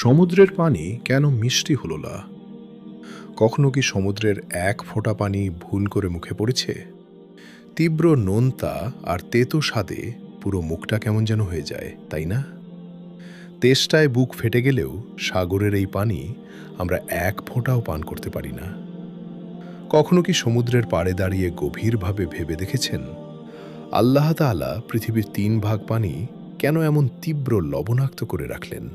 সমুদ্রের পানি কেন মিষ্টি হলো না? কখনো কি সমুদ্রের এক ফোঁটা পানি ভুল করে মুখে পড়েছে? তীব্র নোনতা আর তেতো স্বাদে পুরো মুখটা কেমন যেন হয়ে যায়, তাই না? তেষ্টায় বুক ফেটে গেলেও সাগরের এই পানি আমরা এক ফোঁটাও পান করতে পারি না। কখনো কি সমুদ্রের পাড়ে দাঁড়িয়ে গভীরভাবে ভেবে দেখেছেন, আল্লাহ তাআলা পৃথিবীর ৩ ভাগ পানি কেন এমন তীব্র লবণাক্ত করে রাখলেন?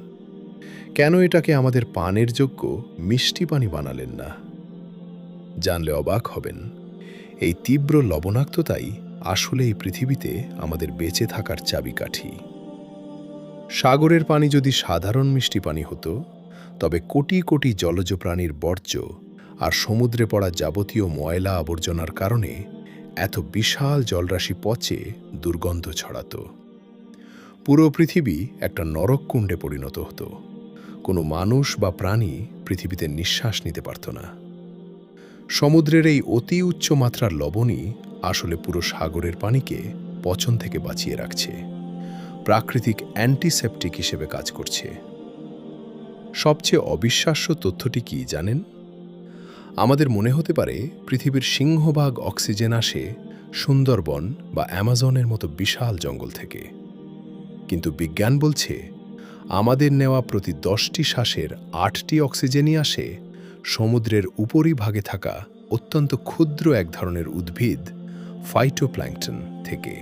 কেন এটাকে আমাদের পানের যোগ্য মিষ্টি পানি বানালেন না? জানলে অবাক হবেন, এই তীব্র লবণাক্ততাই আসলে এই পৃথিবীতে আমাদের বেঁচে থাকার চাবিকাঠি। সাগরের পানি যদি সাধারণ মিষ্টি পানি হতো, তবে কোটি কোটি জলজ প্রাণীর বর্জ্য আর সমুদ্রে পড়া যাবতীয় ময়লা আবর্জনার কারণে এত বিশাল জলরাশি পচে দুর্গন্ধ ছড়াতো। পুরো পৃথিবী একটা নরককুণ্ডে পরিণত হতো। কোনো মানুষ বা প্রাণী পৃথিবীতে নিঃশ্বাস নিতে পারত না। সমুদ্রের এই অতি উচ্চ মাত্রার লবণই আসলে পুরো সাগরের পানিকে পচন থেকে বাঁচিয়ে রাখছে, প্রাকৃতিক অ্যান্টিসেপটিক হিসেবে কাজ করছে। সবচেয়ে অবিশ্বাস্য তথ্যটি কি জানেন? আমাদের মনে হতে পারে পৃথিবীর সিংহভাগ অক্সিজেন আসে সুন্দরবন বা অ্যামাজনের মতো বিশাল জঙ্গল থেকে, কিন্তু বিজ্ঞান বলছে আমাদের নেওয়া প্রতি 10টি শ্বাসের 8টি অক্সিজেনই আসে সমুদ্রের উপরিভাগে থাকা অত্যন্ত ক্ষুদ্র এক ধরনের উদ্ভিদ, ফাইটোপ্ল্যাঙ্কটন থেকে।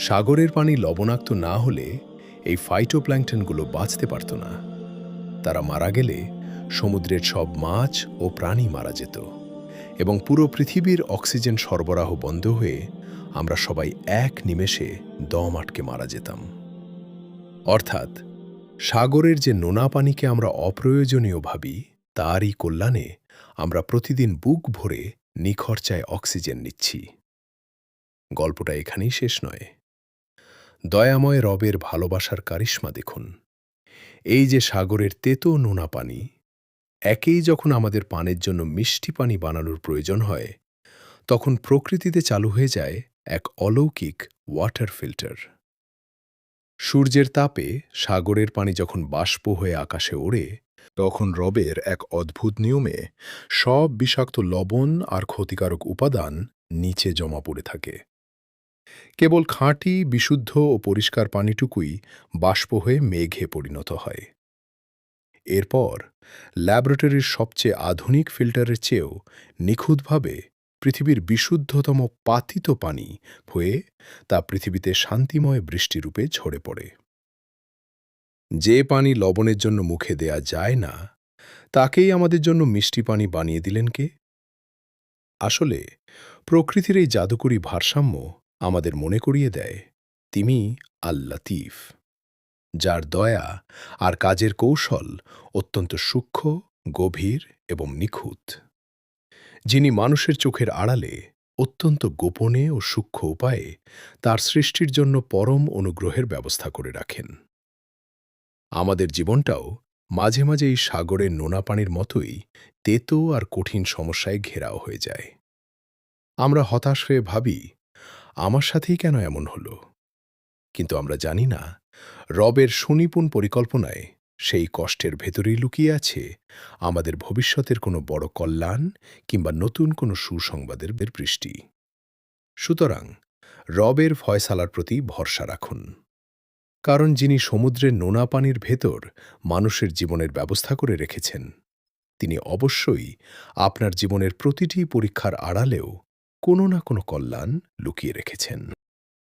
সাগরের পানি লবণাক্ত না হলে এই ফাইটোপ্ল্যাঙ্কটনগুলো বাঁচতে পারত না। তারা মারা গেলে সমুদ্রের সব মাছ ও প্রাণী মারা যেত এবং পুরো পৃথিবীর অক্সিজেন সরবরাহ বন্ধ হয়ে আমরা সবাই এক নিমেষে দম আটকে মারা যেতাম। অর্থাৎ সাগরের যে নোনা পানিকে আমরা অপ্রয়োজনীয় ভাবি, তারই কল্যাণে আমরা প্রতিদিন বুক ভরে নিখরচায় অক্সিজেন নিচ্ছি। গল্পটা এখানেই শেষ নয়। দয়াময় রবের ভালোবাসার কারিশমা দেখুন। এই যে সাগরের তেতো নোনা পানি, একেই যখন আমাদের পানের জন্য মিষ্টি পানি বানানোর প্রয়োজন হয়, তখন প্রকৃতিতে চালু হয়ে যায় এক অলৌকিক ওয়াটার ফিল্টার। সূর্যের তাপে সাগরের পানি যখন বাষ্প হয়ে আকাশে ওড়ে, তখন রবের এক অদ্ভুত নিয়মে সব বিষাক্ত লবণ আর ক্ষতিকারক উপাদান নিচে জমা পড়ে থাকে। কেবল খাঁটি, বিশুদ্ধ ও পরিষ্কার পানিটুকুই বাষ্প হয়ে মেঘে পরিণত হয়। এরপর ল্যাবরেটরির সবচেয়ে আধুনিক ফিল্টারের চেয়েও নিখুঁতভাবে পৃথিবীর বিশুদ্ধতম পাতিত পানি হয়ে তা পৃথিবীতে শান্তিময় বৃষ্টিরূপে ঝরে পড়ে। যে পানি লবণের জন্য মুখে দেয়া যায় না, তাকেই আমাদের জন্য মিষ্টি পানি বানিয়ে দিলেন কে? আসলে প্রকৃতির এই জাদুকরী ভারসাম্য আমাদের মনে করিয়ে দেয়, তিনি আল লতিফ, যার দয়া আর কাজের কৌশল অত্যন্ত সূক্ষ্ম, গভীর এবং নিখুঁত, যিনি মানুষের চোখের আড়ালে অত্যন্ত গোপনে ও সূক্ষ্ম উপায়ে তার সৃষ্টির জন্য পরম অনুগ্রহের ব্যবস্থা করে রাখেন। আমাদের জীবনটাও মাঝে মাঝে এই সাগরের নোনা পানির মতোই তেতো আর কঠিন সমস্যায় ঘেরাও হয়ে যায়। আমরা হতাশ হয়ে ভাবি, আমার সাথেই কেন এমন হলো? কিন্তু আমরা জানি না, রবের সুনিপুণ পরিকল্পনায় সেই কষ্টের ভেতরেই লুকিয়ে আছে আমাদের ভবিষ্যতের কোনো বড় কল্যাণ কিংবা নতুন কোনো সুসংবাদের বৃষ্টি। সুতরাং রবের ফয়সালার প্রতি ভরসা রাখুন, কারণ যিনি সমুদ্রের নোনা পানির ভেতর মানুষের জীবনের ব্যবস্থা করে রেখেছেন, তিনি অবশ্যই আপনার জীবনের প্রতিটি পরীক্ষার আড়ালেও কোনো না কোনো কল্যাণ লুকিয়ে রেখেছেন।